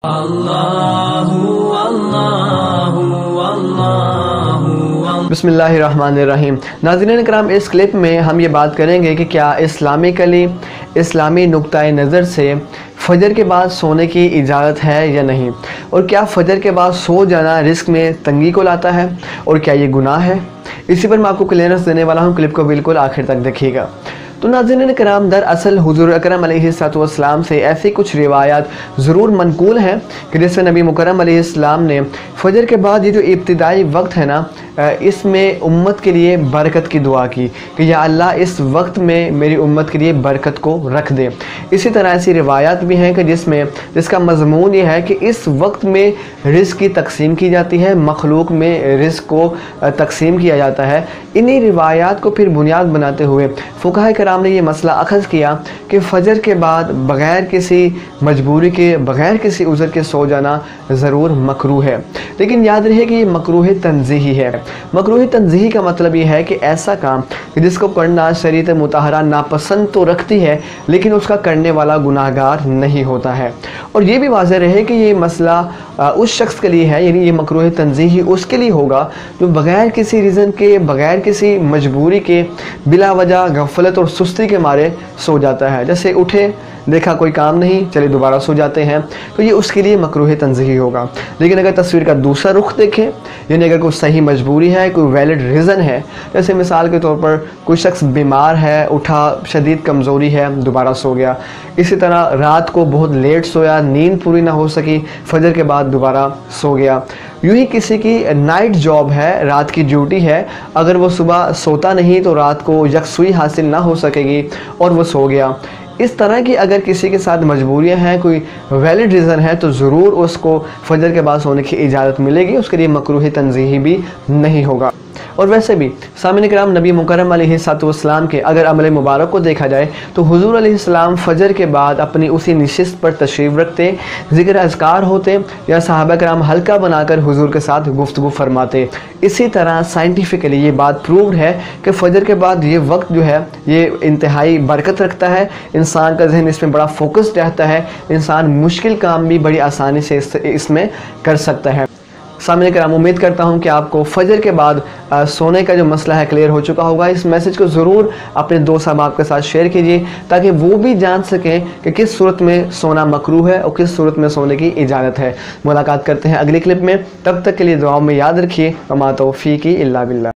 बिस्मिल्लाहिर्रहमानिर्रहीम। नाज़रीन कराम, इस क्लिप में हम ये बात करेंगे कि क्या इस्लामी नुक्ताए नज़र से फ़जर के बाद सोने की इजाज़त है या नहीं, और क्या फ़जर के बाद सो जाना रिस्क में तंगी को लाता है, और क्या ये गुनाह है। इसी पर मैं आपको क्लियरेंस देने वाला हूँ, क्लिप को बिल्कुल आखिर तक देखिएगा। तो नाज़रीन कराम, दरअसल हुज़ूर अकरम अलैहिस्सलाम से ऐसी कुछ रिवायात ज़रूर मनकूल हैं कि जिससे नबी मुकर्रम अलैहिस्सलाम ने फ़जर के बाद ये जो इब्तिदाई वक्त है ना, इसमें उम्मत के लिए बरकत की दुआ की कि या अल्लाह इस वक्त में मेरी उम्मत के लिए बरकत को रख दे। इसी तरह ऐसी रिवायात भी हैं कि जिसका मज़मून ये है कि इस वक्त में रिज़्क़ की तकसीम की जाती है, मखलूक में रिज़्क़ को तकसीम किया जाता है। इन्हीं रिवायात को फिर बुनियाद बनाते हुए फ़ुक़हा कराम ने ये मसला अख़ज़ किया कि फ़जर के बाद बग़ैर किसी मजबूरी के, बग़ैर किसी उज़र के सो जाना ज़रूर मकरूह है। लेकिन याद रहे कि ये मकरूह तंज़ीही है। मकरूह तंज़ीही का मतलब ये है कि ऐसा काम कि जिसको करना शरीयत मुतहरा नापसंद तो रखती है, लेकिन उसका करने वाला गुनाहगार नहीं होता है। और ये भी वाज़ेह रहे कि ये मसला उस शख्स के लिए है, यानी ये मकरूह तंज़ीही उसके लिए होगा जो बग़ैर किसी रीज़न के, बग़ैर किसी मजबूरी के, बिला वजह गफलत और सुस्ती के मारे सो जाता है। जैसे उठे, देखा कोई काम नहीं, चले दोबारा सो जाते हैं, तो ये उसके लिए मकरूह तंज़ीही होगा। लेकिन अगर तस्वीर का दूसरा रुख देखें, यानी अगर कोई सही मजबूरी है, कोई वैलिड रीज़न है, जैसे मिसाल के तौर पर कोई शख्स बीमार है, उठा, शदीद कमज़ोरी है, दोबारा सो गया। इसी तरह रात को बहुत लेट सोया, नींद पूरी ना हो सकी, फजर के बाद दोबारा सो गया। यूँ ही किसी की नाइट जॉब है, रात की ड्यूटी है, अगर वो सुबह सोता नहीं तो रात को यकसुई हासिल ना हो सकेगी और वो सो गया। इस तरह की अगर किसी के साथ मजबूरियां हैं, कोई वैलिड रीज़न है, तो ज़रूर उसको फजर के बाद सोने की इजाज़त मिलेगी, उसके लिए मकरूह तंज़ीही भी नहीं होगा। और वैसे भी सामने कराम, नबी मुकर्रम अलैहिस्सलाम के अगर अमल मुबारक को देखा जाए तो हुज़ूर अलैहिस्सलाम फ़जर के बाद अपनी उसी निशिस्त पर तशरीफ़ रखते, ज़िक्र अज़कार होते या सहाबा कराम हल्का बनाकर हुज़ूर के साथ गुफ्तगू फरमाते। इसी तरह साइंटिफिकली ये बात प्रूव्ड है कि फ़जर के बाद ये वक्त जो है ये इंतहाई बरकत रखता है, इंसान का जहन इसमें बड़ा फोकस्ड रहता है, इंसान मुश्किल काम भी बड़ी आसानी से इसमें कर सकता है। सामने कराम, उम्मीद करता हूं कि आपको फ़जर के बाद सोने का जो मसला है क्लियर हो चुका होगा। इस मैसेज को ज़रूर अपने दोस्त अहबाब के साथ शेयर कीजिए ताकि वो भी जान सकें कि किस सूरत में सोना मकरूह है और किस सूरत में सोने की इजाज़त है। मुलाकात करते हैं अगली क्लिप में, तब तक के लिए दुआओं में याद रखिए। वमा तौफ़ीक़ी इल्ला बिल्लाह।